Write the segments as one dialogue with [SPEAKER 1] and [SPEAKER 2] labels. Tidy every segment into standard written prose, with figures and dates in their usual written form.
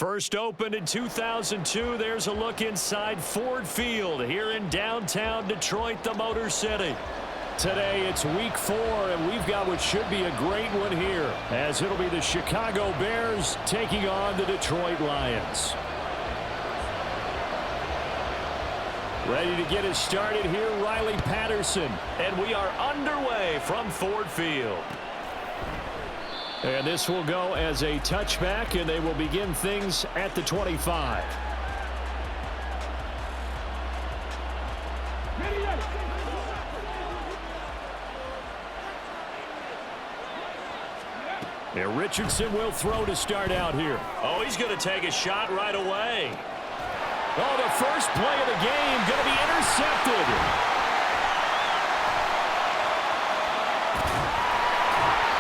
[SPEAKER 1] First opened in 2002. There's a look inside Ford Field here in downtown Detroit, the Motor City. Today it's week 4, and we've got what should be a great one here, as it'll be the Chicago Bears taking on the Detroit Lions. Ready to get us started here, Riley Patterson. And we are underway from Ford Field. And this will go as a touchback, and they will begin things at the 25. And Richardson will throw to start out here. Oh, he's going to take a shot right away. Oh, the first play of the game going to be intercepted.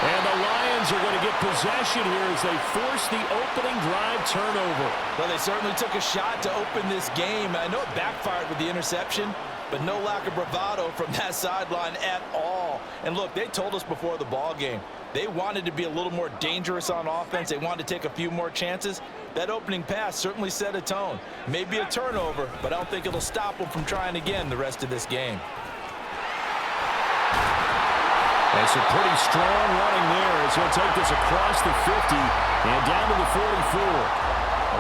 [SPEAKER 1] And the Lions are going to get possession here as they force the opening drive turnover.
[SPEAKER 2] Well, they certainly took a shot to open this game. I know it backfired with the interception, but no lack of bravado from that sideline at all. And look, they told us before the ball game, they wanted to be a little more dangerous on offense. They wanted to take a few more chances. That opening pass certainly set a tone. Maybe a turnover, but I don't think it'll stop them from trying again the rest of this game.
[SPEAKER 1] That's a pretty strong running there as he'll take this across the 50 and down to the 44.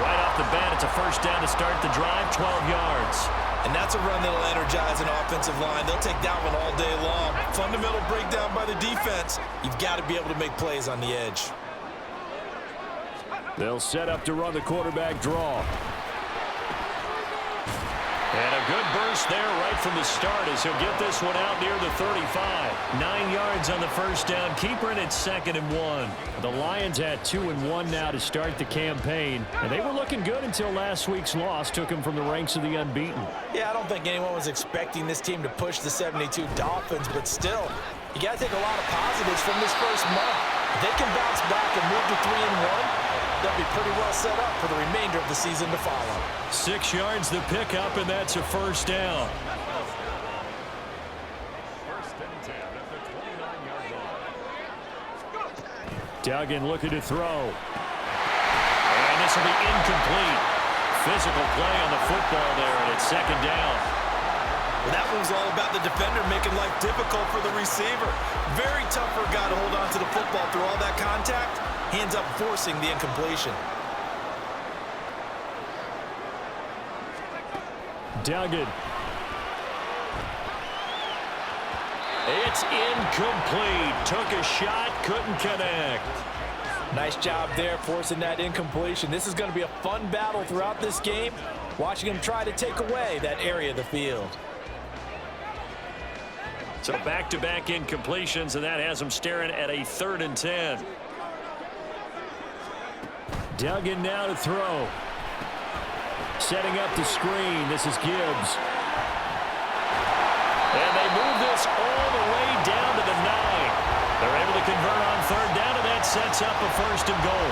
[SPEAKER 1] Right off the bat, it's a first down to start the drive, 12 yards.
[SPEAKER 2] And that's a run that'll energize an offensive line. They'll take that one all day long. Fundamental breakdown by the defense. You've got to be able to make plays on the edge.
[SPEAKER 1] They'll set up to run the quarterback draw. And a good burst there right from the start as he'll get this one out near the 35. 9 yards on the first down. Keeper in at 2nd and 1. The Lions at 2-1 now to start the campaign. And they were looking good until last week's loss took them from the ranks of the unbeaten.
[SPEAKER 2] Yeah, I don't think anyone was expecting this team to push the 72 Dolphins, but still, you got to take a lot of positives from this first month. If they can bounce back and move to 3-1, they'll be pretty well set up for the remainder of the season to follow.
[SPEAKER 1] 6 yards the pickup, and that's a first down. First and 10 at the 29-yard line. Duggan looking to throw. And this will be incomplete. Physical play on the football there, and it's 2nd down.
[SPEAKER 2] Well, that one's all about the defender making life difficult for the receiver. Very tough for a guy to hold on to the football through all that contact. Hands up, forcing the incompletion.
[SPEAKER 1] Duggan. It's incomplete. Took a shot, couldn't connect.
[SPEAKER 2] Nice job there forcing that incompletion. This is going to be a fun battle throughout this game. Watching him try to take away that area of the field.
[SPEAKER 1] So back-to-back incompletions, and that has him staring at a 3rd and 10. Duggan now to throw. Setting up the screen. This is Gibbs. And they move this all the way down to the 9. They're able to convert on 3rd down, and that sets up a 1st and goal.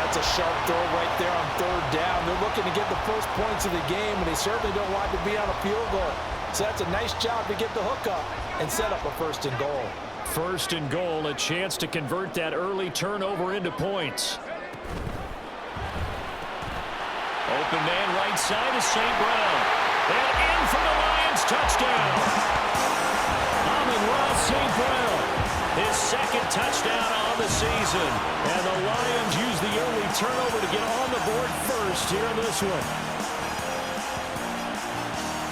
[SPEAKER 2] That's a sharp throw right there on 3rd down. They're looking to get the first points of the game, and they certainly don't want to be on a field goal. So that's a nice job to get the hook up and set up a 1st and goal.
[SPEAKER 1] 1st and goal, a chance to convert that early turnover into points. Open man right side is St. Brown. And in for the Lions, touchdown. Amon-Ra St. Brown, his 2nd touchdown on the season. And the Lions use the early turnover to get on the board first here in this one.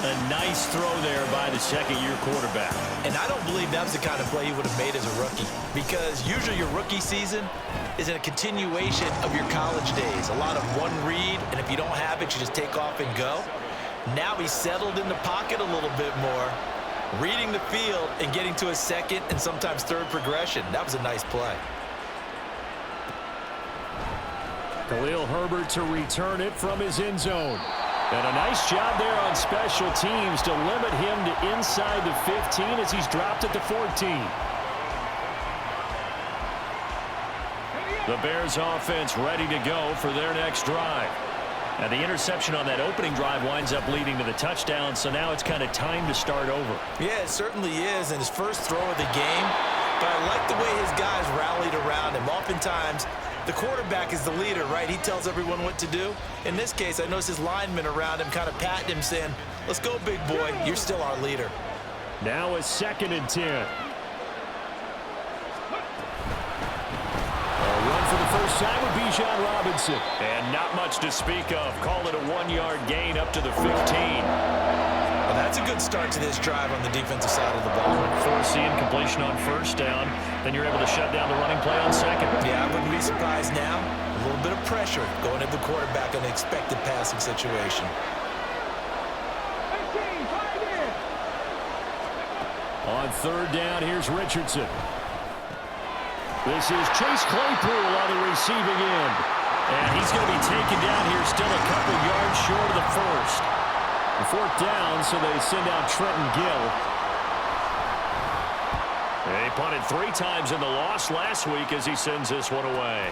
[SPEAKER 1] A nice throw there by the 2nd-year quarterback.
[SPEAKER 2] And I don't believe that was the kind of play he would have made as a rookie, because usually your rookie season is a continuation of your college days. A lot of one read, and if you don't have it, you just take off and go. Now he's settled in the pocket a little bit more, reading the field and getting to a 2nd and sometimes 3rd progression. That was a nice play.
[SPEAKER 1] Khalil Herbert to return it from his end zone. And a nice job there on special teams to limit him to inside the 15 as he's dropped at the 14. The Bears offense ready to go for their next drive. And the interception on that opening drive winds up leading to the touchdown, so now it's kind of time to start over.
[SPEAKER 2] Yeah, it certainly is, and his first throw of the game. But I like the way his guys rallied around him. Oftentimes, The quarterback is the leader, right? He tells everyone what to do. In this case, I noticed his linemen around him kind of patting him, saying, let's go, big boy. You're still our leader.
[SPEAKER 1] Now a 2nd and 10. Run for the first time with Bijan Robinson. And not much to speak of. Call it a 1-yard gain up to the 15.
[SPEAKER 2] Well, that's a good start to this drive on the defensive side of the ball.
[SPEAKER 1] Force the incompletion on 1st down. Then you're able to shut down the running play on 2nd.
[SPEAKER 2] Yeah, I wouldn't be surprised now. A little bit of pressure going at the quarterback in an expected passing situation.
[SPEAKER 1] On 3rd down, here's Richardson. This is Chase Claypool on the receiving end. And he's going to be taken down here still a couple yards short of the 1st. The 4th down, so they send out Trenton Gill. They punted 3 times in the loss last week as he sends this one away.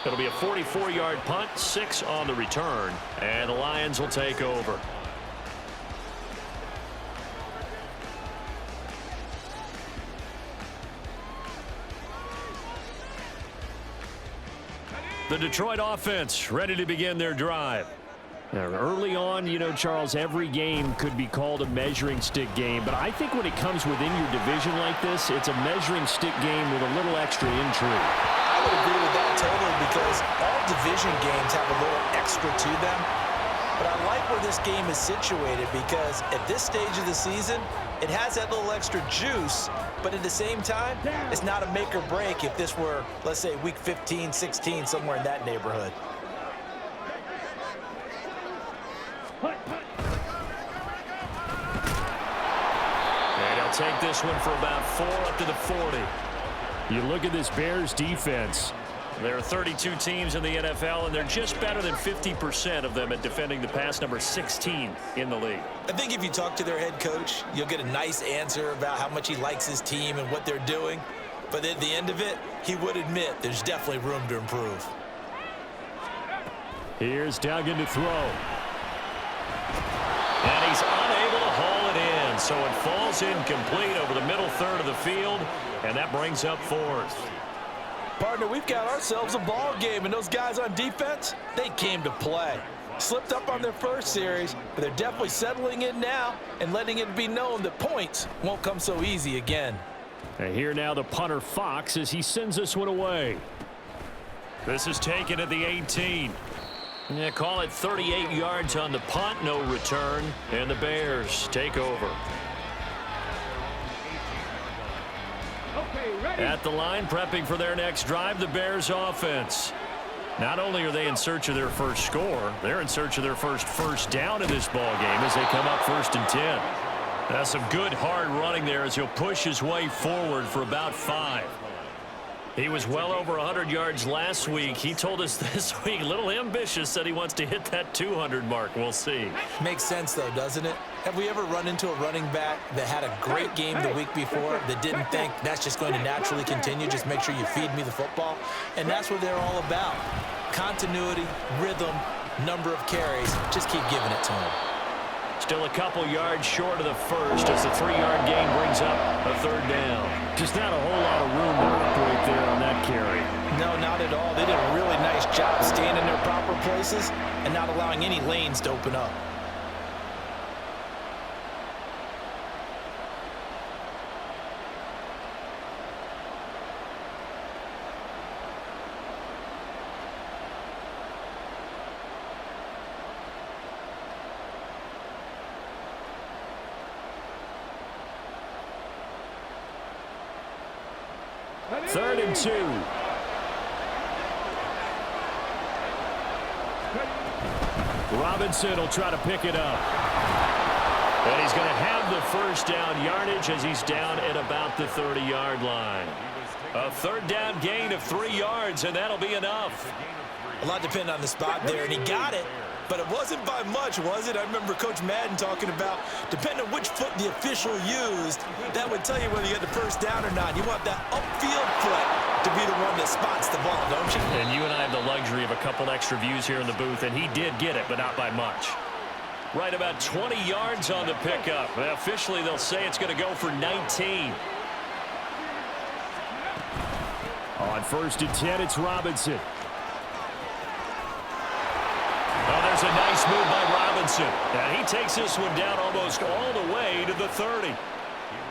[SPEAKER 1] It'll be a 44-yard punt, 6 on the return, and the Lions will take over. The Detroit offense ready to begin their drive. Now, early on, you know, Charles, every game could be called a measuring stick game, but I think when it comes within your division like this, it's a measuring stick game with a little extra intrigue.
[SPEAKER 2] I would agree with that totally because all division games have a little extra to them. But I like where this game is situated because at this stage of the season, it has that little extra juice, but at the same time, it's not a make or break if this were, let's say, week 15, 16, somewhere in that neighborhood.
[SPEAKER 1] And he'll take this one for about 4 up to the 40. You look at this Bears defense. There are 32 teams in the NFL, and they're just better than 50% of them at defending the pass, number 16 in the league.
[SPEAKER 2] I think if you talk to their head coach, you'll get a nice answer about how much he likes his team and what they're doing. But at the end of it, he would admit there's definitely room to improve.
[SPEAKER 1] Here's Duggan to throw. And he's unable to haul it in, so it falls incomplete over the middle third of the field, and that brings up 4th.
[SPEAKER 2] Partner, we've got ourselves a ball game, and those guys on defense, they came to play. Slipped up on their first series, but they're definitely settling in now and letting it be known that points won't come so easy again.
[SPEAKER 1] And here now the punter Fox as he sends this one away. This is taken at the 18. Yeah, call it 38 yards on the punt, no return, and the Bears take over. At the line, prepping for their next drive, the Bears offense. Not only are they in search of their first score, they're in search of their first down in this ball game as they come up 1st and 10. That's some good hard running there as he'll push his way forward for about 5. He was well over 100 yards last week. He told us this week, a little ambitious, said he wants to hit that 200 mark. We'll see.
[SPEAKER 2] Makes sense, though, doesn't it? Have we ever run into a running back that had a great game the week before that didn't think that's just going to naturally continue? Just make sure you feed me the football. And that's what they're all about. Continuity, rhythm, number of carries. Just keep giving it to him.
[SPEAKER 1] Still a couple yards short of the first as the 3-yard gain brings up a 3rd down. Just not a whole lot of room to operate there on that carry.
[SPEAKER 2] No, not at all. They did a really nice job staying in their proper places and not allowing any lanes to open up.
[SPEAKER 1] Third and 2. Robinson will try to pick it up. And he's going to have the first down yardage as he's down at about the 30-yard line. A 3rd down gain of 3 yards, and that'll be enough.
[SPEAKER 2] A lot depended on the spot there, and he got it. But it wasn't by much, was it? I remember Coach Madden talking about, depending on which foot the official used, that would tell you whether you had the first down or not. You want that upfield foot to be the one that spots the ball, don't you?
[SPEAKER 1] And you and I have the luxury of a couple extra views here in the booth, and he did get it, but not by much. Right about 20 yards on the pickup. Officially, they'll say it's going to go for 19. On 1st and 10, it's Robinson. Oh, there's a nice move by Robinson. And he takes this one down almost all the way to the 30.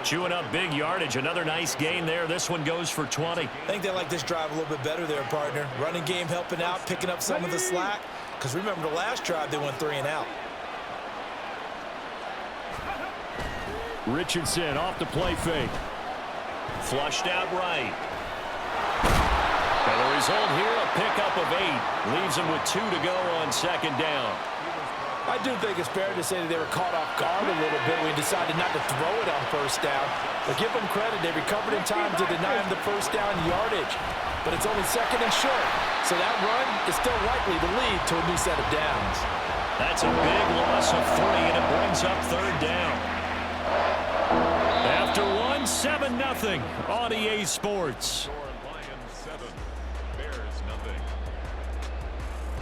[SPEAKER 1] Chewing up big yardage. Another nice gain there. This one goes for 20.
[SPEAKER 2] I think they like this drive a little bit better there, partner. Running game helping out, picking up some of the slack. Because remember, the last drive, they went 3 and out.
[SPEAKER 1] Richardson off the play fake. Flushed out right. And the result here, a pickup of 8. Leaves him with 2 to go on 2nd down.
[SPEAKER 2] I do think it's fair to say that they were caught off guard a little bit when we decided not to throw it on 1st down. But give them credit. They recovered in time to deny him the 1st down yardage. But it's only 2nd and short. So that run is still likely to lead to a new set of downs.
[SPEAKER 1] That's a big loss of 3, and it brings up 3rd down. After 1, 7-0 on EA Sports.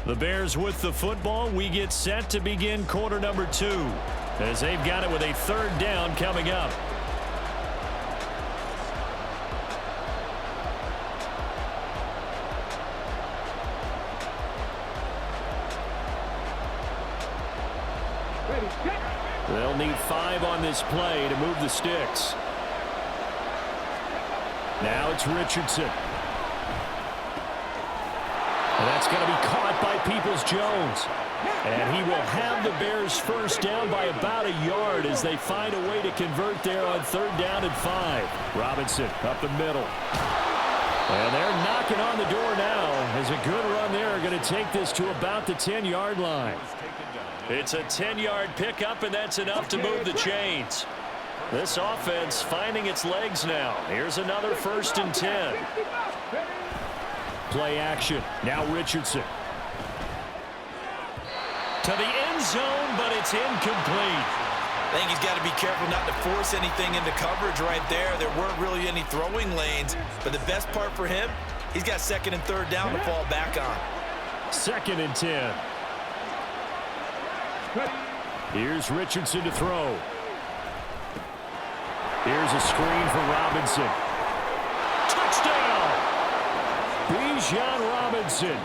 [SPEAKER 1] The Bears with the football. We get set to begin quarter number 2 as they've got it with a 3rd down coming up. They'll need 5 on this play to move the sticks. Now it's Richardson. And that's going to be caught by Peoples-Jones. And he will have the Bears 1st down by about a yard as they find a way to convert there on 3rd down and 5. Robinson up the middle. And they're knocking on the door now as a good run there are going to take this to about the 10-yard line. It's a 10-yard pickup, and that's enough to move the chains. This offense finding its legs now. Here's another 1st and 10. Play action. Now Richardson. To the end zone, but it's incomplete.
[SPEAKER 2] I think he's got to be careful not to force anything into coverage right there. There weren't really any throwing lanes, but the best part for him, he's got 2nd and 3rd down to fall back on.
[SPEAKER 1] 2nd and 10. Here's Richardson to throw. Here's a screen for Robinson. Touchdown! Bijan Robinson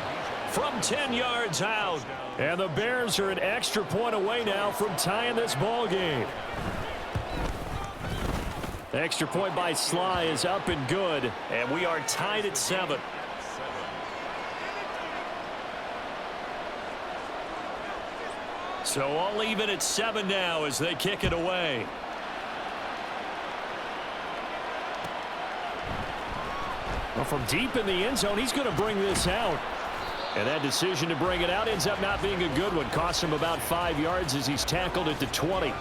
[SPEAKER 1] from 10 yards out. And the Bears are an extra point away now from tying this ball game. The extra point by Sly is up and good, and we are tied at 7. So all even at 7 now as they kick it away. Well, from deep in the end zone, he's going to bring this out. And that decision to bring it out ends up not being a good one. Costs him about 5 yards as he's tackled at the 20.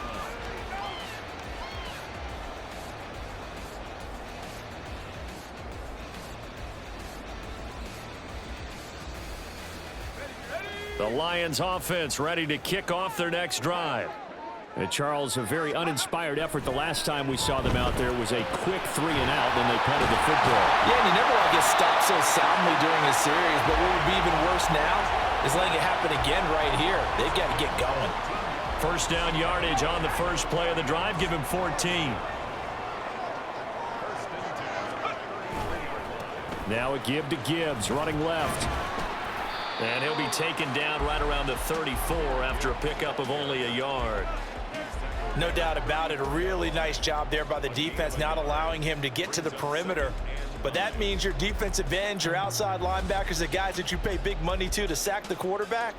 [SPEAKER 1] The Lions offense ready to kick off their next drive. And Charles, a very uninspired effort. The last time we saw them out there was a quick 3 and out when they punted the football.
[SPEAKER 2] Yeah, and you never want to get stopped so soundly during a series, but what would be even worse now is letting it happen again right here. They've got to get going.
[SPEAKER 1] 1st down yardage on the first play of the drive. Give him 14. Now a give to Gibbs, running left. And he'll be taken down right around the 34 after a pickup of only a yard.
[SPEAKER 2] No doubt about it. A really nice job there by the defense, not allowing him to get to the perimeter. But that means your defensive ends, your outside linebackers, the guys that you pay big money to sack the quarterback,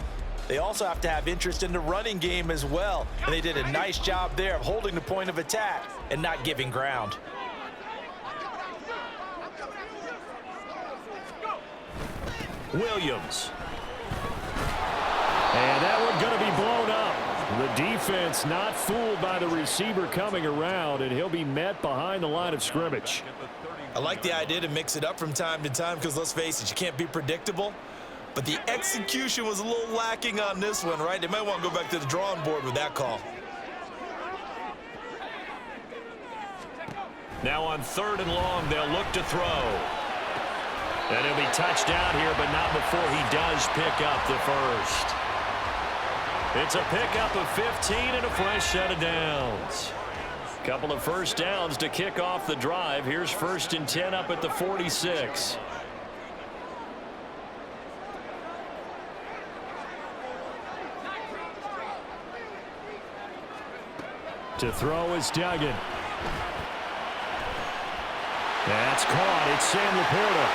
[SPEAKER 2] they also have to have interest in the running game as well. And they did a nice job there of holding the point of attack and not giving ground.
[SPEAKER 1] Williams. And that one going to be blown up. The defense not fooled by the receiver coming around, and he'll be met behind the line of scrimmage.
[SPEAKER 2] I like the idea to mix it up from time to time because, let's face it, you can't be predictable. But the execution was a little lacking on this one, right? They might want to go back to the drawing board with that call.
[SPEAKER 1] Now on 3rd and long, they'll look to throw. And he'll be touched down here, but not before he does pick up the first. It's a pickup of 15 and a fresh set of downs. Couple of 1st downs to kick off the drive. Here's 1st and 10 up at the 46. To throw is Duggan. That's caught. It's Sam Laporta.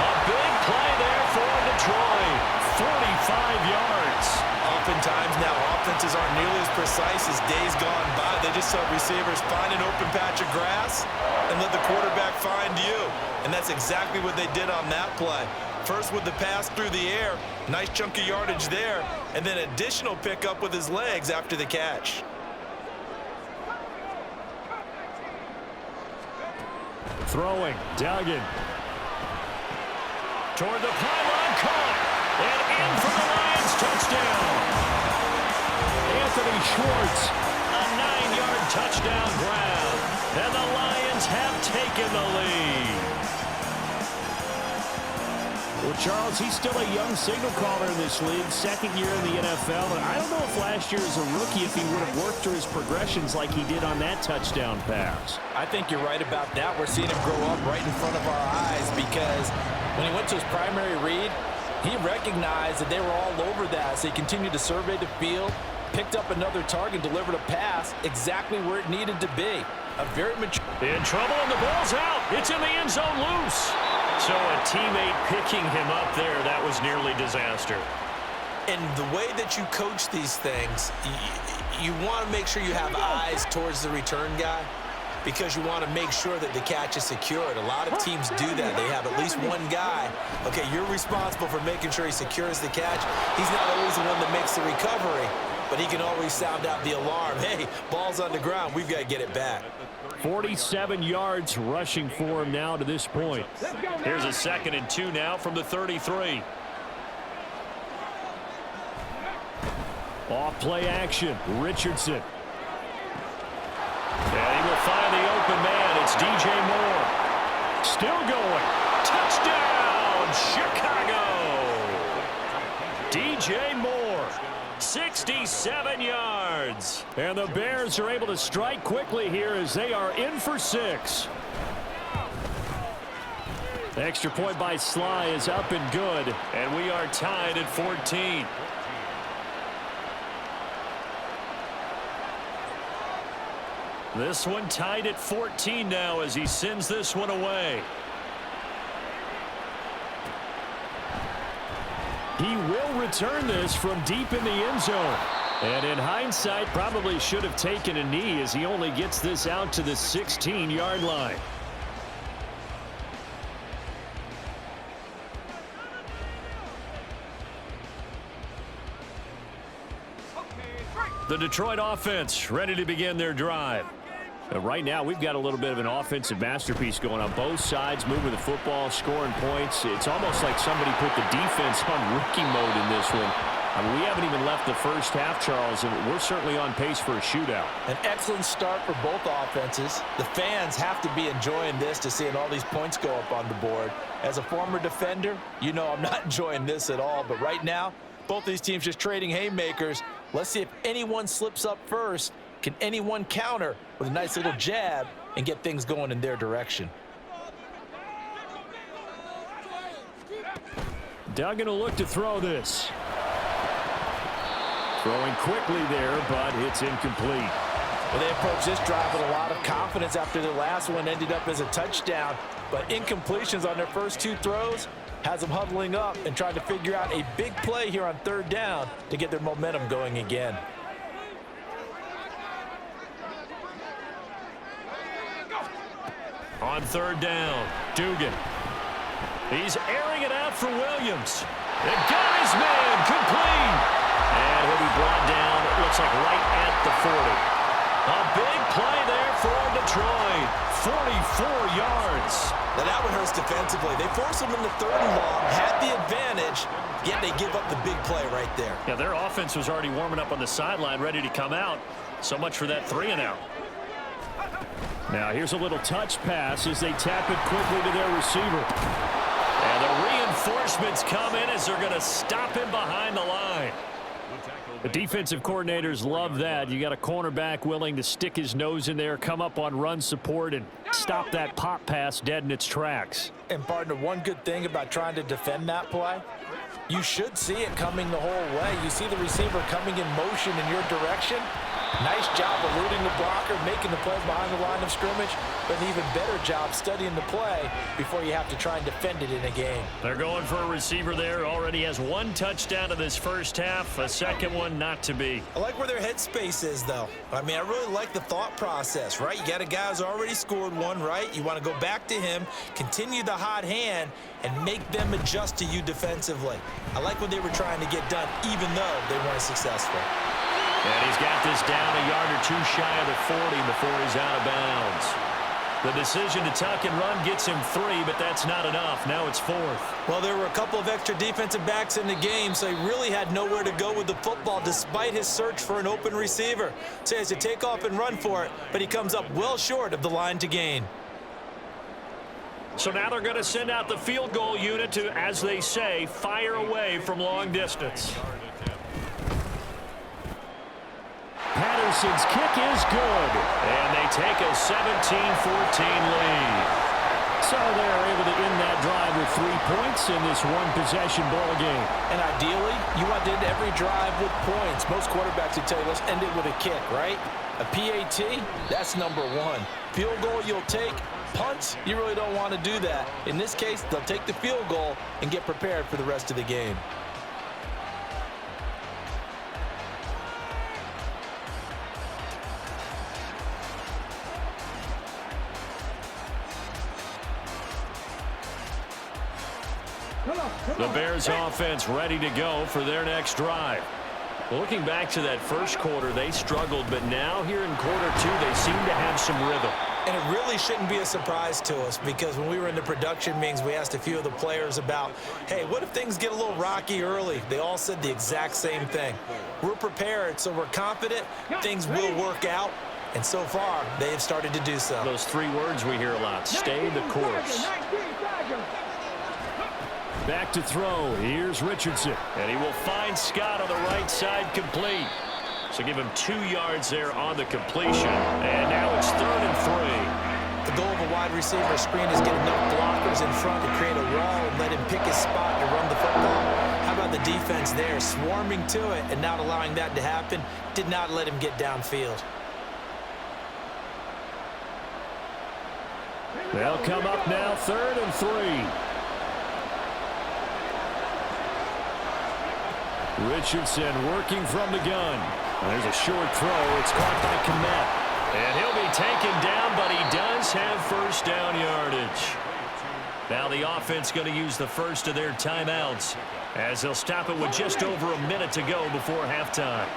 [SPEAKER 1] A big play there for Detroit. 45 yards.
[SPEAKER 2] Oftentimes now, offenses aren't nearly as precise as days gone by. They just saw receivers find an open patch of grass and let the quarterback find you. And that's exactly what they did on that play. First with the pass through the air, nice chunk of yardage there, and then additional pickup with his legs after the catch.
[SPEAKER 1] Throwing, Duggan. Toward the pylon, caught, and in for the Lions touchdown. Anthony Schwartz, a 9-yard touchdown grab, and the Lions have taken the lead. Well, Charles, he's still a young signal caller in this league, second year in the NFL, and I don't know if last year as a rookie if he would have worked through his progressions like he did on that touchdown pass.
[SPEAKER 2] I think you're right about that. We're seeing him grow up right in front of our eyes because when he went to his primary read, he recognized that they were all over that, so he continued to survey the field, picked up another target, delivered a pass exactly where it needed to be. A very mature.
[SPEAKER 1] In trouble, and the ball's out. It's in the end zone loose. So a teammate picking him up there, that was nearly disaster.
[SPEAKER 2] And the way that you coach these things, you want to make sure you have eyes towards the return guy because you want to make sure that the catch is secured. A lot of teams do that. They have at least one guy. Okay, you're responsible for making sure he secures the catch. He's not always the one that makes the recovery, but he can always sound out the alarm. Hey, ball's on the ground. We've got to get it back.
[SPEAKER 1] 47 yards rushing for him now to this point. Here's a 2nd and 2 now from the 33. Off play action. Richardson. And he will find the open man. It's DJ Moore. Still going. Touchdown, Chicago. DJ Moore. 67 yards. And the Bears are able to strike quickly here as they are in for 6. Extra point by Sly is up and good. And we are tied at 14. This one tied at 14 now as he sends this one away. He will return this from deep in the end zone. And in hindsight, probably should have taken a knee as he only gets this out to the 16-yard line. The Detroit offense ready to begin their drive. Right now, we've got a little bit of an offensive masterpiece going on both sides, moving the football, scoring points. It's almost like somebody put the defense on rookie mode in this one. I mean, we haven't even left the first half, Charles, and we're certainly on pace for a shootout.
[SPEAKER 2] An excellent start for both offenses. The fans have to be enjoying this to seeing all these points go up on the board. As a former defender, you know I'm not enjoying this at all. But right now, both these teams just trading haymakers. Let's see if anyone slips up first. Can anyone counter with a nice little jab and get things going in their direction?
[SPEAKER 1] Duggan will look to throw this. Throwing quickly there, but it's incomplete.
[SPEAKER 2] Well, they approached this drive with a lot of confidence after their last one ended up as a touchdown. But incompletions on their first 2 throws has them huddling up and trying to figure out a big play here on 3rd down to get their momentum going again.
[SPEAKER 1] On 3rd down, Dugan. He's airing it out for Williams. It got his man, complete. And he'll be brought down, it looks like right at the 40. A big play there for Detroit. 44 yards.
[SPEAKER 2] Now that one hurts defensively. They forced him into 3rd and long, had the advantage, yet they give up the big play right there.
[SPEAKER 1] Yeah, their offense was already warming up on the sideline, ready to come out. So much for that 3-and-out. Now here's a little touch pass as they tap it quickly to their receiver. And the reinforcements come in as they're going to stop him behind the line. The defensive coordinators love that. You got a cornerback willing to stick his nose in there, come up on run support, and stop that pop pass dead in its tracks.
[SPEAKER 2] And, partner, one good thing about trying to defend that play, You should see it coming the whole way. You see the receiver coming in motion in your direction. Nice job eluding the blocker, making the plays behind the line of scrimmage, but an even better job studying the play before you have to try and defend it in a game.
[SPEAKER 1] They're going for a receiver there. Already has one touchdown in this first half, a second one not to be.
[SPEAKER 2] I like where their headspace is, though. I mean, I really like the thought process, right? You got a guy who's already scored one, right? You want to go back to him, continue the hot hand, and make them adjust to you defensively. I like what they were trying to get done, even though they weren't successful.
[SPEAKER 1] And he's got this down a yard or two shy of the 40 before he's out of bounds. The decision to tuck and run gets him 3, but that's not enough. Now it's 4th.
[SPEAKER 2] Well, there were a couple of extra defensive backs in the game, so he really had nowhere to go with the football despite his search for an open receiver. So he has to take off and run for it, but he comes up well short of the line to gain.
[SPEAKER 1] So now they're going to send out the field goal unit to, as they say, fire away from long distance. Patterson's kick is good, and they take a 17-14 lead. So they're able to end that drive with 3 points in this one-possession ball game.
[SPEAKER 2] And ideally, you want to end every drive with points. Most quarterbacks would tell you, let's end it with a kick, right? A PAT, that's number 1. Field goal you'll take. Punts, you really don't want to do that. In this case, they'll take the field goal and get prepared for the rest of the game.
[SPEAKER 1] The Bears offense ready to go for their next drive. Looking back to that first quarter, they struggled, but now here in quarter 2, they seem to have some rhythm.
[SPEAKER 2] And it really shouldn't be a surprise to us because when we were in the production meetings, we asked a few of the players about, hey, what if things get a little rocky early? They all said the exact same thing. We're prepared, so we're confident things will work out. And so far, they have started to do so.
[SPEAKER 1] Those 3 words we hear a lot, stay the course. Back to throw. Here's Richardson. And he will find Scott on the right side complete. So give him 2 yards there on the completion. And now it's 3rd and
[SPEAKER 2] 3. The goal of a wide receiver screen is get enough blockers in front to create a wall and let him pick his spot to run the football. How about the defense there, swarming to it and not allowing that to happen? Did not let him get downfield.
[SPEAKER 1] They'll come up now 3rd and 3. Richardson working from the gun. There's a short throw. It's caught by Kmet. And he'll be taken down, but he does have first down yardage. Now the offense going to use the first of their timeouts as they'll stop it with just over a minute to go before halftime.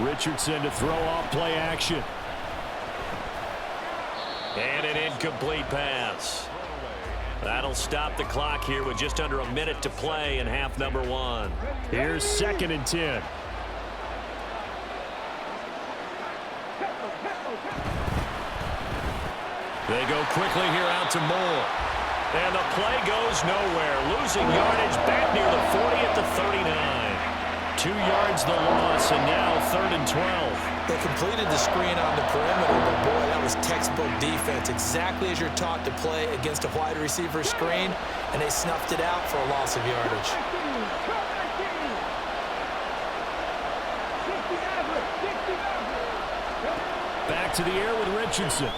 [SPEAKER 1] Richardson to throw off play action. And an incomplete pass. That'll stop the clock here with just under a minute to play in half number 1. Here's 2nd and 10. They go quickly here out to Moore. And the play goes nowhere. Losing yardage back near the 40 at the 39. 2 yards the loss, and now 3rd and 12.
[SPEAKER 2] They completed the screen on the perimeter, but boy, that was textbook defense. Exactly as you're taught to play against a wide receiver screen, and they snuffed it out for a loss of yardage.
[SPEAKER 1] Back to the air with Richardson.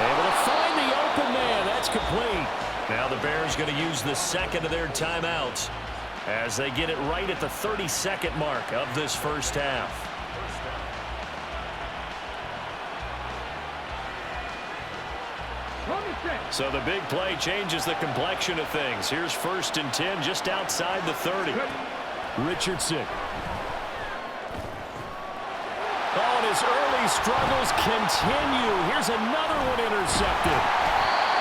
[SPEAKER 1] Able to find the open man. That's complete. Now the Bears going to use the 2nd of their timeouts as they get it right at the 32nd mark of this first half. So the big play changes the complexion of things. Here's 1st and 10 just outside the 30. Richardson. Oh, and his early struggles continue. Here's another one intercepted.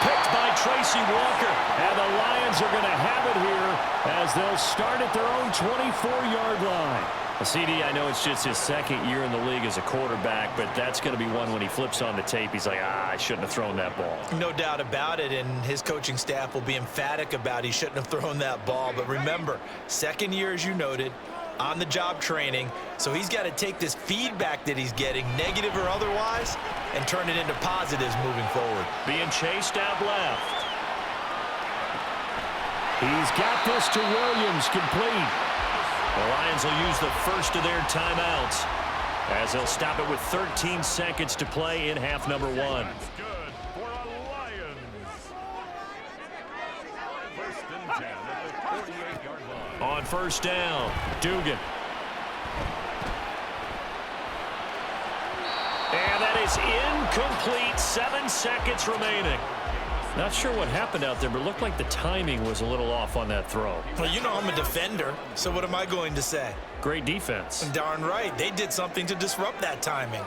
[SPEAKER 1] Picked by Tracy Walker. And the Lions are going to have it here as they'll start at their own 24-yard line. CD, I know it's just his 2nd year in the league as a quarterback, but that's going to be one when he flips on the tape. He's like, I shouldn't have thrown that ball.
[SPEAKER 2] No doubt about it, and his coaching staff will be emphatic about he shouldn't have thrown that ball. But remember, 2nd year, as you noted, on-the-job training, so he's got to take this feedback that he's getting, negative or otherwise, and turn it into positives moving forward.
[SPEAKER 1] Being chased out left. He's got this to Williams, complete. The Lions will use the first of their timeouts as they'll stop it with 13 seconds to play in half number 1.
[SPEAKER 3] That's good for a Lions. First and 10 at the 48-yard line.
[SPEAKER 1] On first down, Dugan. And that is incomplete. 7 seconds remaining. Not sure what happened out there, but it looked like the timing was a little off on that throw.
[SPEAKER 2] Well, you know I'm a defender, so what am I going to say?
[SPEAKER 1] Great defense.
[SPEAKER 2] Darn right. They did something to disrupt that timing.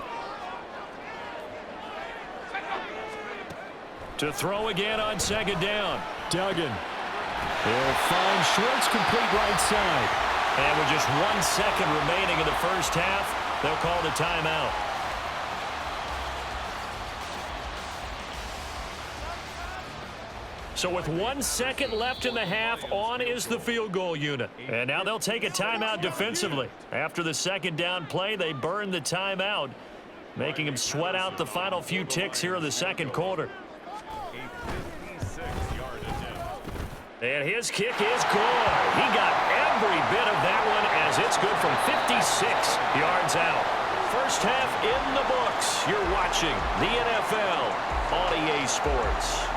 [SPEAKER 1] To throw again on second down. Duggan. He'll find Schwartz, complete right side. And with just 1 second remaining in the first half, they'll call the timeout. So with 1 second left in the half, on is the field goal unit. And now they'll take a timeout defensively. After the second down play, they burn the timeout, making them sweat out the final few ticks here in the second quarter. And his kick is good. He got every bit of that one as it's good from 56 yards out. First half in the books. You're watching the NFL on EA Sports.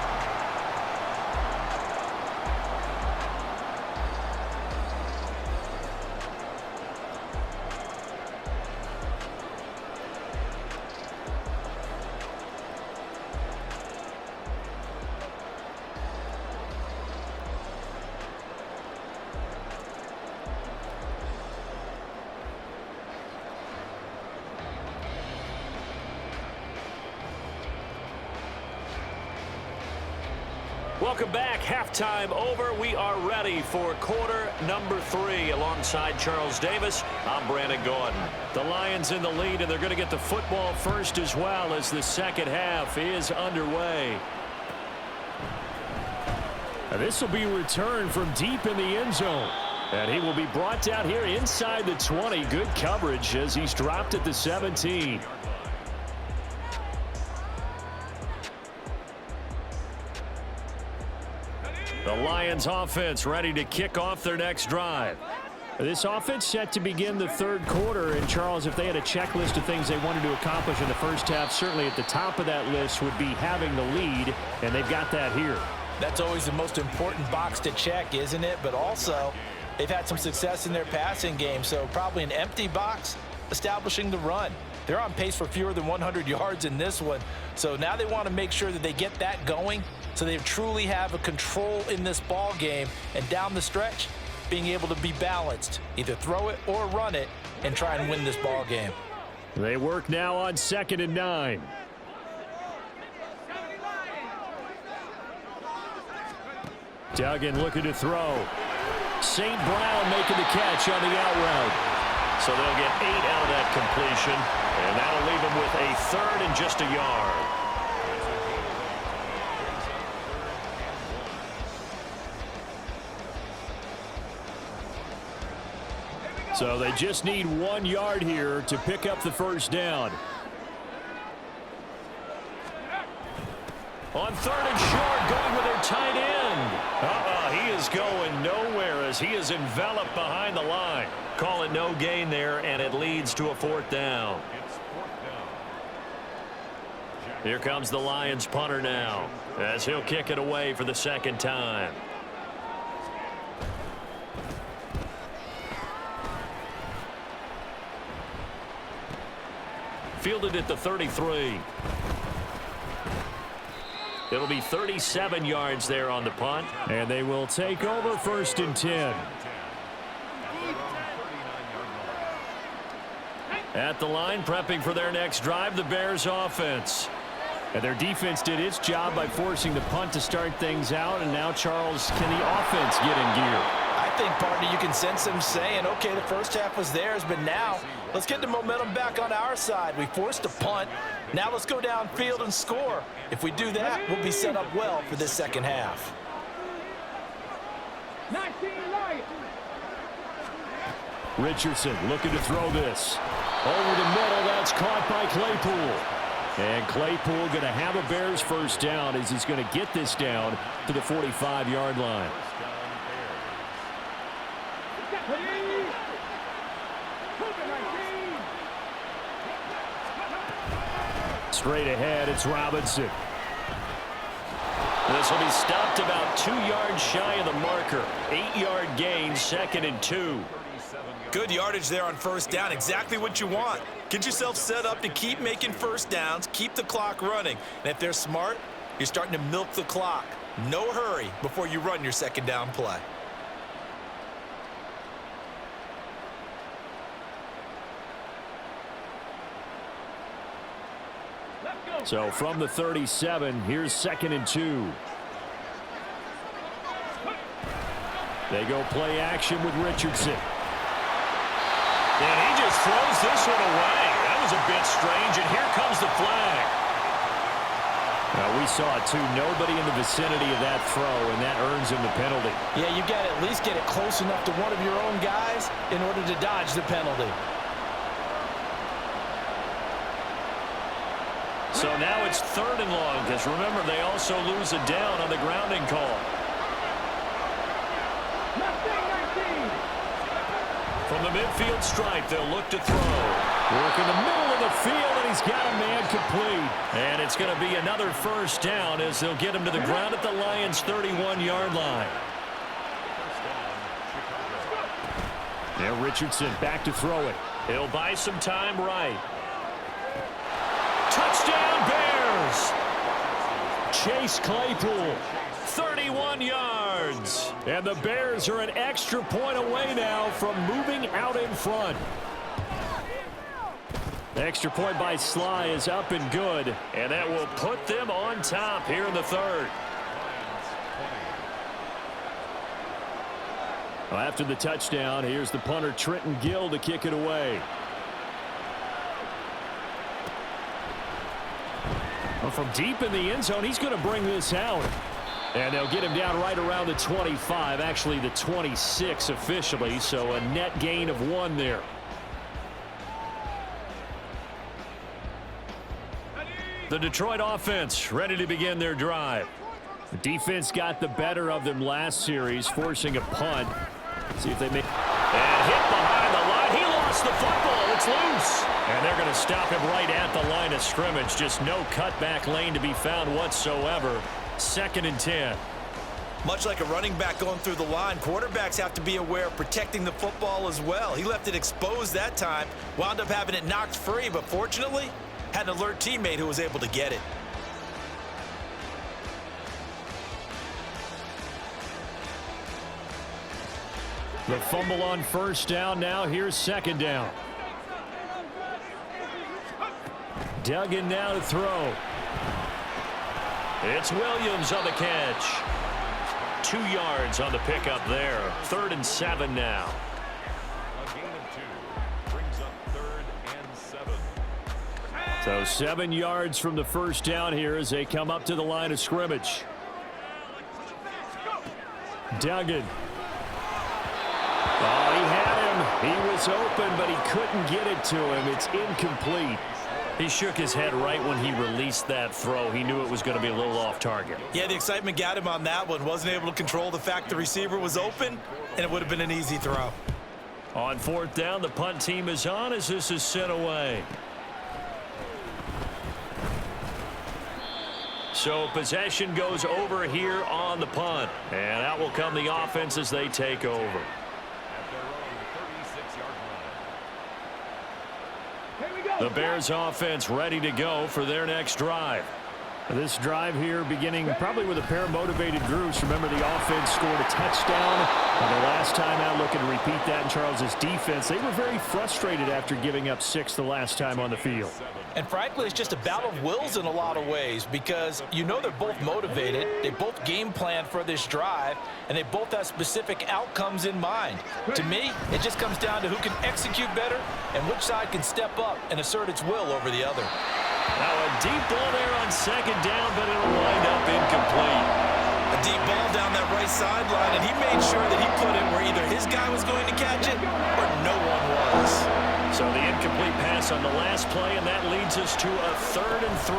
[SPEAKER 1] Welcome back. Halftime over. We are ready for quarter number 3 alongside Charles Davis. I'm Brandon Gordon. The Lions in the lead, and they're going to get the football first as well as the second half is underway. And this will be returned from deep in the end zone. And he will be brought down here inside the 20. Good coverage as he's dropped at the 17. The Lions offense ready to kick off their next drive. This offense set to begin the third quarter. And Charles, if they had a checklist of things they wanted to accomplish in the first half, certainly at the top of that list would be having the lead, and they've got that here.
[SPEAKER 2] That's always the most important box to check, isn't it? But also, they've had some success in their passing game, so probably an empty box establishing the run. They're on pace for fewer than 100 yards in this one, so now they want to make sure that they get that going so they truly have a control in this ball game, and down the stretch, being able to be balanced, either throw it or run it, and try and win this ball game.
[SPEAKER 1] They work now on 2nd and 9. Duggan looking to throw. St. Brown making the catch on the out route. So they'll get 8 out of that completion, and that'll leave them with a 3rd and just a yard. So they just need 1 yard here to pick up the first down. On 3rd and short, going with their tight end. He is going nowhere as he is enveloped behind the line. Call it no gain there, and it leads to a 4th down. Here comes the Lions punter now as he'll kick it away for the second time. Fielded at the 33. It'll be 37 yards there on the punt. And they will take over 1st and 10. At the line, prepping for their next drive, the Bears offense. And their defense did its job by forcing the punt to start things out. And now, Charles, can the offense get in gear?
[SPEAKER 2] I think, partner, you can sense them saying, okay, the first half was theirs, but now let's get the momentum back on our side. We forced a punt. Now let's go downfield and score. If we do that, we'll be set up well for this second half.
[SPEAKER 4] 19 Lions.
[SPEAKER 1] Richardson looking to throw this. Over the middle, that's caught by Claypool. And Claypool going to have a Bears first down as he's going to get this down to the 45-yard line. Straight ahead, it's Robinson. This will be stopped about 2 yards shy of the marker. 8-yard gain, 2nd and 2.
[SPEAKER 2] Good yardage there on first down. Exactly what you want. Get yourself set up to keep making first downs, keep the clock running. And if they're smart, you're starting to milk the clock. No hurry before you run your second down play.
[SPEAKER 1] So from the 37, here's 2nd and 2. They go play action with Richardson.
[SPEAKER 3] And he just throws this one away. That was a bit strange, and here comes the flag.
[SPEAKER 1] Now, we saw it, too. Nobody in the vicinity of that throw, and that earns him the penalty.
[SPEAKER 2] Yeah, you got to at least get it close enough to one of your own guys in order to dodge the penalty.
[SPEAKER 1] So now it's 3rd and long, because remember, they also lose a down on the grounding call. From the midfield stripe, they'll look to throw. Work in the middle of the field, and he's got a man complete. And it's going to be another first down as they'll get him to the ground at the Lions' 31-yard line. Now Richardson back to throw it. He'll buy some time right. Touchdown, Bears! Chase Claypool, 31 yards. And the Bears are an extra point away now from moving out in front. The extra point by Sly is up and good, and that will put them on top here in the 3rd. Well, after the touchdown, here's the punter Trenton Gill to kick it away. Well, from deep in the end zone, he's going to bring this out. And they'll get him down right around the 25, actually the 26 officially, so a net gain of 1 there. The Detroit offense ready to begin their drive. The defense got the better of them last series, forcing a punt. See if they make... And hit behind the line. He lost the football. It's loose. And they're going to stop him right at the line of scrimmage. Just no cutback lane to be found whatsoever. 2nd and 10.
[SPEAKER 2] Much like a running back going through the line, quarterbacks have to be aware of protecting the football as well. He left it exposed that time, wound up having it knocked free, but fortunately, had an alert teammate who was able to get it.
[SPEAKER 1] The fumble on first down. Now here's 2nd down. Duggan now to throw. It's Williams on the catch. 2 yards on the pickup there. 3rd and 7 now.
[SPEAKER 3] A gain of 2 brings up 3rd and 7.
[SPEAKER 1] So 7 yards from the first down here as they come up to the line of scrimmage. Duggan. Oh, he had him. He was open, but he couldn't get it to him. It's incomplete. He shook his head right when he released that throw. He knew it was going to be a little off target.
[SPEAKER 2] Yeah, the excitement got him on that one. Wasn't able to control the fact the receiver was open, and it would have been an easy throw.
[SPEAKER 1] On 4th down, the punt team is on as this is sent away. So possession goes over here on the punt. And out will come the offense as they take over. The Bears offense ready to go for their next drive. This drive here beginning probably with a pair of motivated groups. Remember, the offense scored a touchdown. And the last time out, looking to repeat that in Charles's defense. They were very frustrated after giving up 6 the last time on the field.
[SPEAKER 2] And frankly, it's just a battle of wills in a lot of ways because you know they're both motivated. They both game plan for this drive, and they both have specific outcomes in mind. To me, it just comes down to who can execute better and which side can step up and assert its will over the other.
[SPEAKER 1] Now a deep ball there on 2nd down, but it'll wind up incomplete.
[SPEAKER 2] A deep ball down that right right sideline, and he made sure that he put it where either his guy was going to catch it or no one was.
[SPEAKER 1] So the incomplete pass on the last play, and that leads us to a 3rd and 3.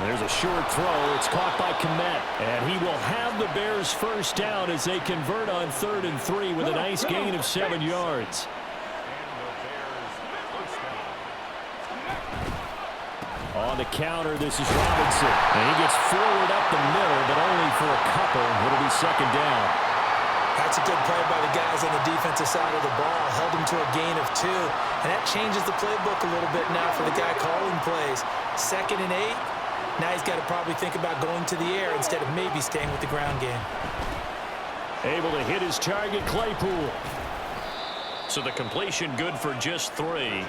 [SPEAKER 1] There's a short throw. It's caught by Kmet, and he will have the Bears first down as they convert on 3rd and 3 with a nice gain of 7 yards. On the counter, this is Robinson. And he gets forward up the middle, but only for a couple. It'll be 2nd down.
[SPEAKER 4] That's a good play by the guys on the defensive side of the ball. Held him to a gain of 2. And that changes the playbook a little bit now for the guy calling plays. 2nd and 8. Now he's got to probably think about going to the air instead of maybe staying with the ground game.
[SPEAKER 1] Able to hit his target, Claypool. So the completion good for just 3.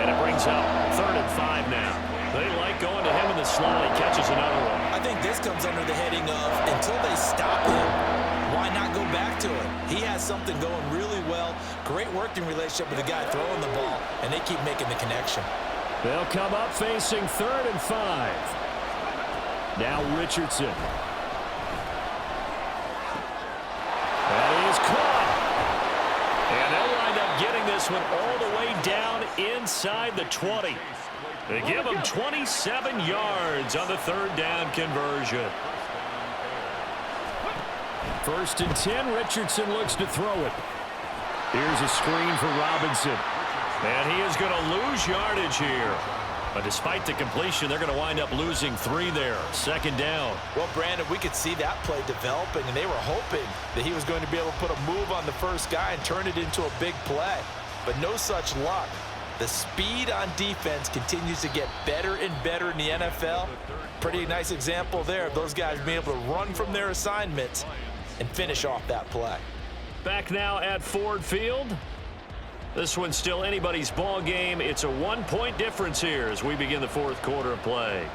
[SPEAKER 1] And it brings up 3rd and 5 now. They like going to him in the slot. He catches another one.
[SPEAKER 4] I think this comes under the heading of until they stop him, why not go back to it? He has something going really well. Great working relationship with the guy throwing the ball, and they keep making the connection.
[SPEAKER 1] They'll come up facing 3rd and 5. Now Richardson. That is caught. And they'll wind up getting this one all the way down inside the 20. They give him 27 yards on the 3rd down conversion. 1st and 10. Richardson looks to throw it. Here's a screen for Robinson. And he is going to lose yardage here. But despite the completion, they're going to wind up losing 3 there. 2nd down.
[SPEAKER 2] Well, Brandon, we could see that play developing, and they were hoping that he was going to be able to put a move on the first guy and turn it into a big play. But no such luck. The speed on defense continues to get better and better in the NFL. Pretty nice example there of those guys being able to run from their assignments and finish off that play.
[SPEAKER 1] Back now at Ford Field. This one's still anybody's ball game. It's a 1-point difference here as we begin the 4th quarter of play.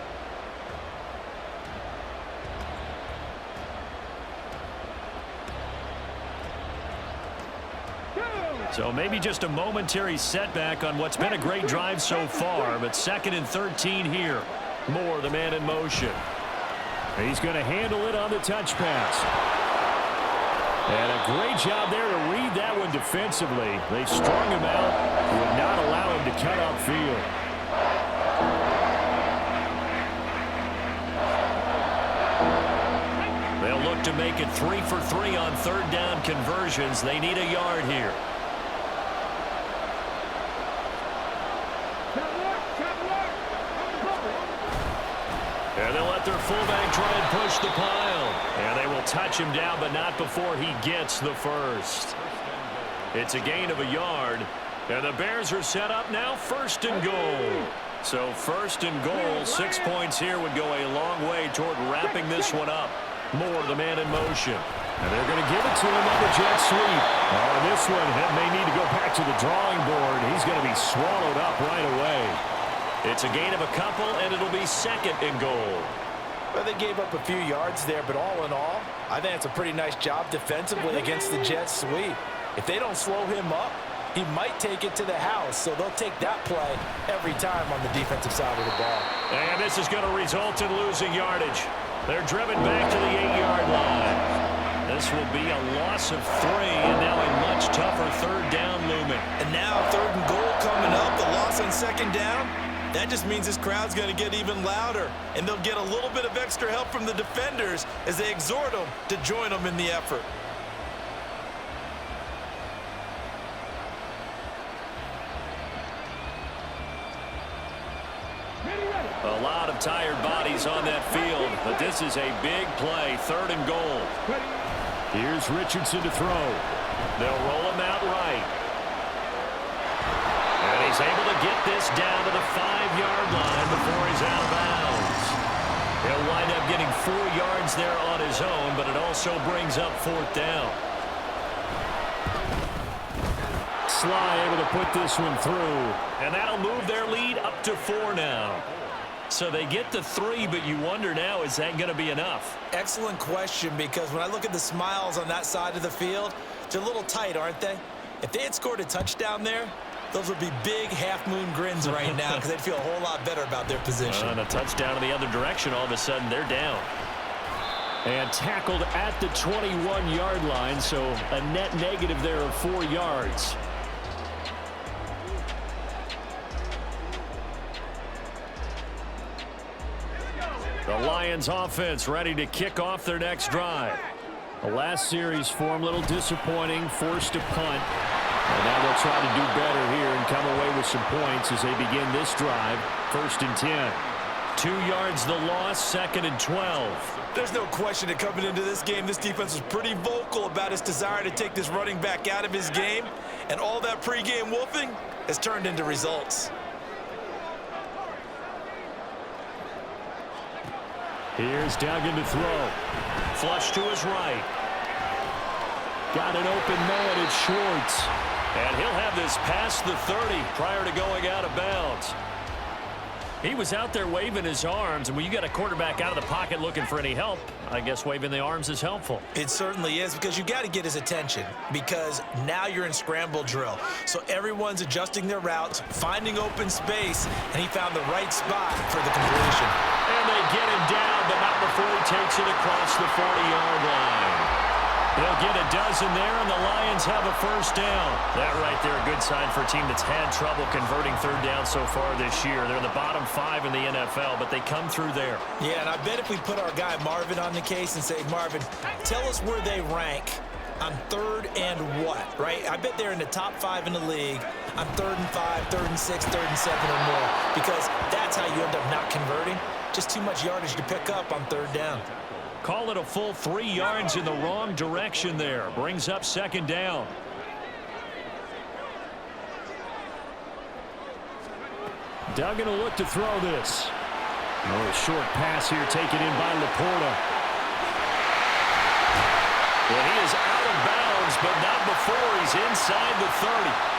[SPEAKER 1] So maybe just a momentary setback on what's been a great drive so far, but 2nd and 13 here. Moore, the man in motion. He's going to handle it on the touch pass. And a great job there to read that one defensively. They strung him out, would not allow him to cut upfield. They'll look to make it 3 for 3 on 3rd down conversions. They need a yard here. And they'll let their fullback try and push the pile. And they will touch him down, but not before he gets the first. It's a gain of a yard. And the Bears are set up now 1st and goal. So 1st and goal, 6 points here would go a long way toward wrapping this one up. Moore, the man in motion. And they're going to give it to him on the jet sweep. Oh, this one may need to go back to the drawing board. He's going to be swallowed up right away. It's a gain of a couple, and it'll be 2nd and goal.
[SPEAKER 2] Well, they gave up a few yards there, but all in all, I think it's a pretty nice job defensively against the jet sweep. If they don't slow him up, he might take it to the house, so they'll take that play every time on the defensive side of the ball.
[SPEAKER 1] And this is going to result in losing yardage. They're driven back to the 8-yard line. This will be a loss of 3, and now a much tougher 3rd down looming.
[SPEAKER 2] And now 3rd and goal coming up, the loss on 2nd down. That just means this crowd's going to get even louder, and they'll get a little bit of extra help from the defenders as they exhort them to join them in the effort.
[SPEAKER 1] A lot of tired bodies on that field, but this is a big play, 3rd and goal. Here's Richardson to throw. They'll roll him out right. And he's able to get this down to the 5-yard line before he's out of bounds. He'll wind up getting 4 yards there on his own, but it also brings up 4th down. Sly able to put this one through, and that'll move their lead up to 4 now. So they get to 3, but you wonder now, is that going to be enough?
[SPEAKER 4] Excellent question, because when I look at the smiles on that side of the field, they're a little tight, aren't they? If they had scored a touchdown there, those would be big half-moon grins right now because they'd feel a whole lot better about their position.
[SPEAKER 1] And a touchdown in the other direction, all of a sudden they're down. And tackled at the 21-yard line, so a net negative there of 4 yards. The Lions offense ready to kick off their next drive. The last series for them, a little disappointing, forced a punt. And now they'll try to do better here and come away with some points as they begin this drive. 1st and 10. 2 yards the loss, 2nd and 12.
[SPEAKER 4] There's no question that coming into this game, this defense was pretty vocal about its desire to take this running back out of his game. And all that pregame wolfing has turned into results.
[SPEAKER 1] Here's Duggan to throw. Flush to his right. Got an open man, it's Schwartz. And he'll have this past the 30 prior to going out of bounds. He was out there waving his arms, and when you got a quarterback out of the pocket looking for any help, I guess waving the arms is helpful.
[SPEAKER 4] It certainly is, because you got to get his attention, because now you're in scramble drill. So everyone's adjusting their routes, finding open space, and he found the right spot for the completion.
[SPEAKER 1] And they get him down, but not before he takes it across the 40-yard line. They'll get a dozen there, and the Lions have a 1st down. That right there, a good sign for a team that's had trouble converting 3rd down so far this year. They're in the bottom 5 in the NFL, but they come through there.
[SPEAKER 4] Yeah, and I bet if we put our guy Marvin on the case and say, Marvin, tell us where they rank on 3rd and what, right? I bet they're in the top 5 in the league on 3rd and 5, 3rd and 6, 3rd and 7 or more, because that's how you end up not converting. Just too much yardage to pick up on 3rd down.
[SPEAKER 1] Call it a full 3 yards in the wrong direction there. Brings up 2nd down. Duggan will look to throw this. A short pass here taken in by Laporta. Well, he is out of bounds, but not before he's inside the 30.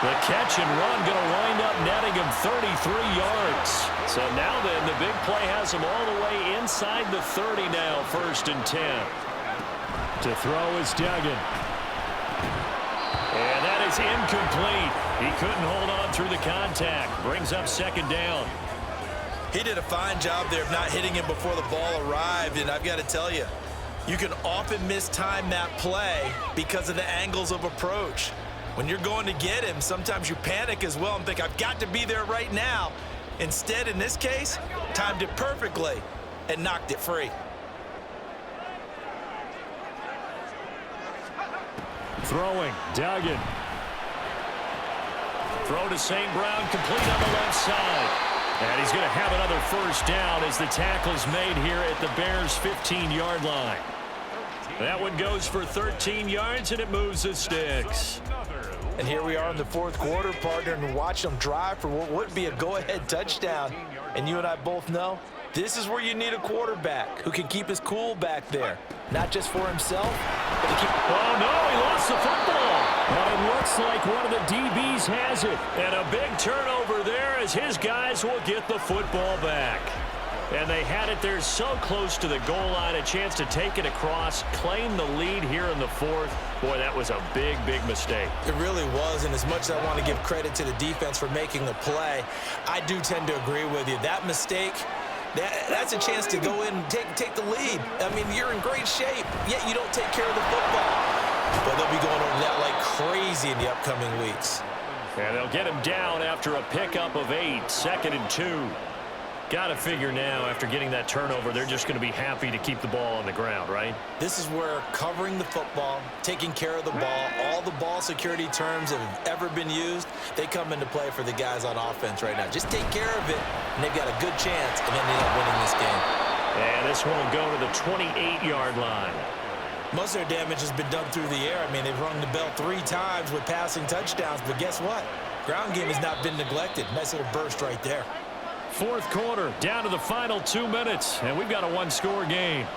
[SPEAKER 1] The catch and run going to wind up netting him 33 yards. So now then, the big play has him all the way inside the 30 now, 1st and 10. To throw is Duggan. And that is incomplete. He couldn't hold on through the contact. Brings up 2nd down.
[SPEAKER 4] He did a fine job there of not hitting him before the ball arrived, and I've got to tell you, you can often mistime that play because of the angles of approach. When you're going to get him, sometimes you panic as well and think, I've got to be there right now. Instead, in this case, timed it perfectly and knocked it free.
[SPEAKER 1] Throwing, Duggan. Throw to St. Brown, complete on the left side. And he's going to have another 1st down as the tackle's made here at the Bears' 15-yard line. That one goes for 13 yards, and it moves the sticks.
[SPEAKER 4] And here we are in the 4th quarter, partner, and watch them drive for what would be a go-ahead touchdown. And you and I both know this is where you need a quarterback who can keep his cool back there. Not just for himself, but to keep...
[SPEAKER 1] Oh, no, he lost the football. But it looks like one of the DBs has it. And a big turnover there as his guys will get the football back. And they had it there so close to the goal line, a chance to take it across, claim the lead here in the 4th. Boy, that was a big, big mistake.
[SPEAKER 4] It really was, and as much as I want to give credit to the defense for making the play, I do tend to agree with you. That mistake, that's a chance to go in and take the lead. I mean, you're in great shape, yet you don't take care of the football. But they'll be going over that like crazy in the upcoming weeks.
[SPEAKER 1] And they'll get him down after a pickup of 8, 2nd and 2. Got to figure now, after getting that turnover, they're just going to be happy to keep the ball on the ground, right?
[SPEAKER 4] This is where covering the football, taking care of the ball, all the ball security terms that have ever been used, they come into play for the guys on offense right now. Just take care of it, and they've got a good chance of ending up winning this game.
[SPEAKER 1] And this one will go to the 28-yard line.
[SPEAKER 4] Most of their damage has been done through the air. I mean, they've rung the bell 3 times with passing touchdowns, but guess what? Ground game has not been neglected. Nice little burst right there.
[SPEAKER 1] 4th quarter, down to the final 2 minutes, and we've got a 1-score game.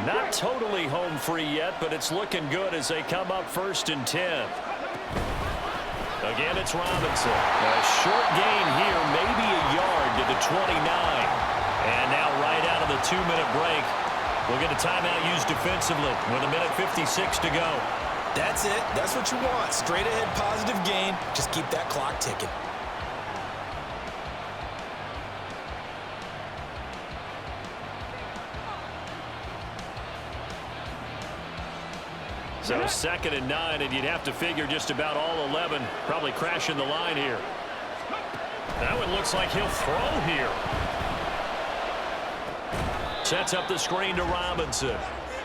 [SPEAKER 1] Not totally home free yet, but it's looking good as they come up 1st and 10. Again, it's Robinson. A short gain here, maybe a yard to the 29. And now right out of the 2-minute break, we'll get a timeout used defensively with 1:56 to go.
[SPEAKER 4] That's it. That's what you want. Straight ahead positive gain. Just keep that clock ticking.
[SPEAKER 1] So 2nd and 9, and you'd have to figure just about all 11 probably crashing the line here. That one looks like he'll throw here. Sets up the screen to Robinson.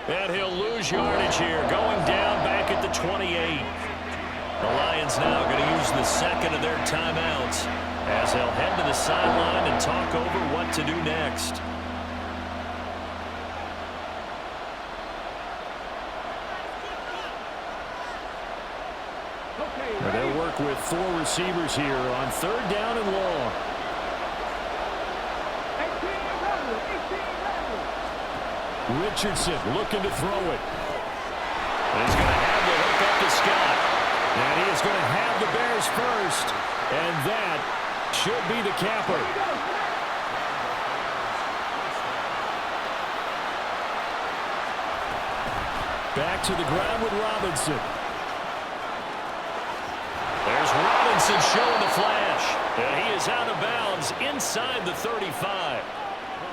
[SPEAKER 1] And he'll lose yardage here, going down back at the 28. The Lions now going to use the second of their timeouts as they'll head to the sideline and talk over what to do next. They'll work with 4 receivers here on 3rd down and long. Richardson looking to throw it. He's going to have the hook up to Scott. And he is going to have the Bears first. And that should be the capper. Back to the ground with Robinson. There's Robinson showing the flash. And he is out of bounds inside the 35.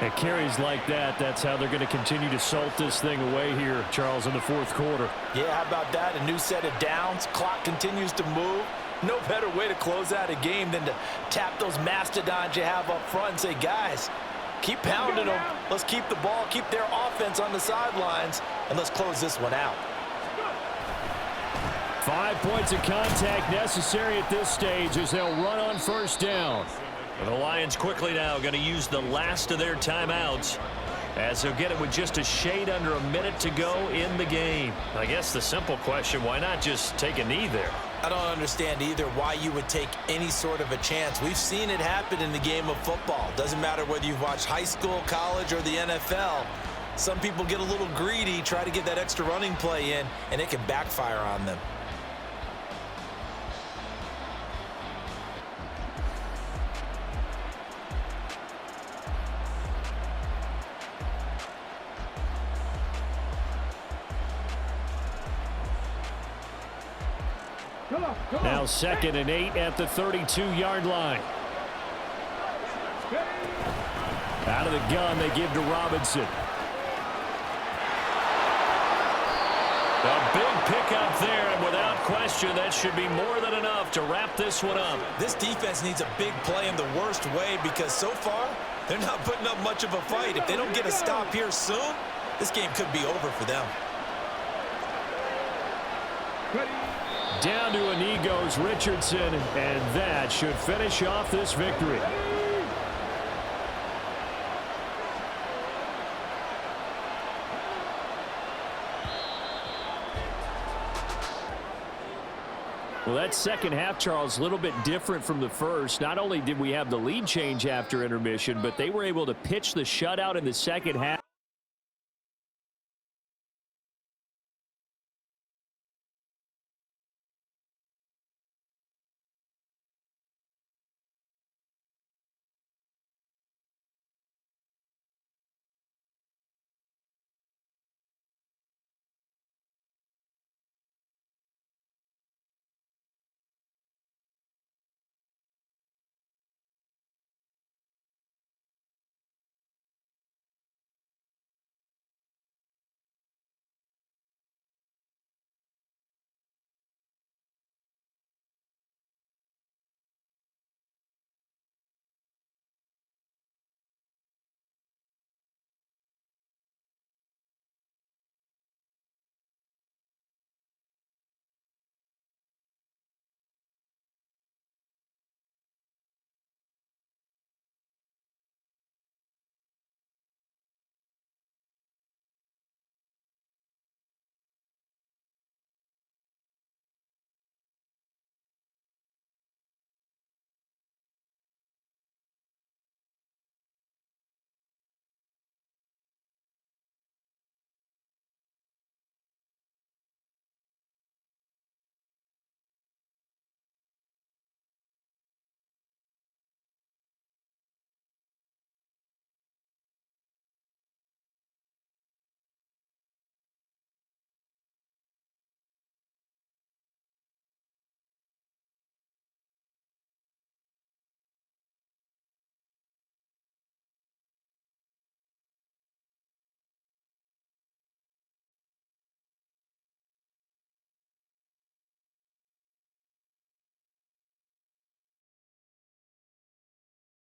[SPEAKER 1] And carries like that, that's how they're going to continue to salt this thing away here, Charles, in the 4th quarter.
[SPEAKER 2] Yeah, how about that? A new set of downs. Clock continues to move. No better way to close out a game than to tap those mastodons you have up front and say, guys, keep pounding them. Let's keep the ball, keep their offense on the sidelines, and let's close this one out.
[SPEAKER 1] 5 points of contact necessary at this stage as they'll run on 1st down. And the Lions quickly now going to use the last of their timeouts as they'll get it with just a shade under a minute to go in the game. I guess the simple question, why not just take a knee there?
[SPEAKER 2] I don't understand either why you would take any sort of a chance. We've seen it happen in the game of football. Doesn't matter whether you've watched high school, college, or the NFL. Some people get a little greedy, try to get that extra running play in, and it can backfire on them.
[SPEAKER 1] Now 2nd and 8 at the 32-yard line. Out of the gun, they give to Robinson. A big pickup there, and without question, that should be more than enough to wrap this one up.
[SPEAKER 2] This defense needs a big play in the worst way because so far, they're not putting up much of a fight. If they don't get a stop here soon, this game could be over for them.
[SPEAKER 1] Down to a knee goes Richardson, and that should finish off this victory. Well, that second half, Charles, a little bit different from the first. Not only did we have the lead change after intermission, but they were able to pitch the shutout in the second half.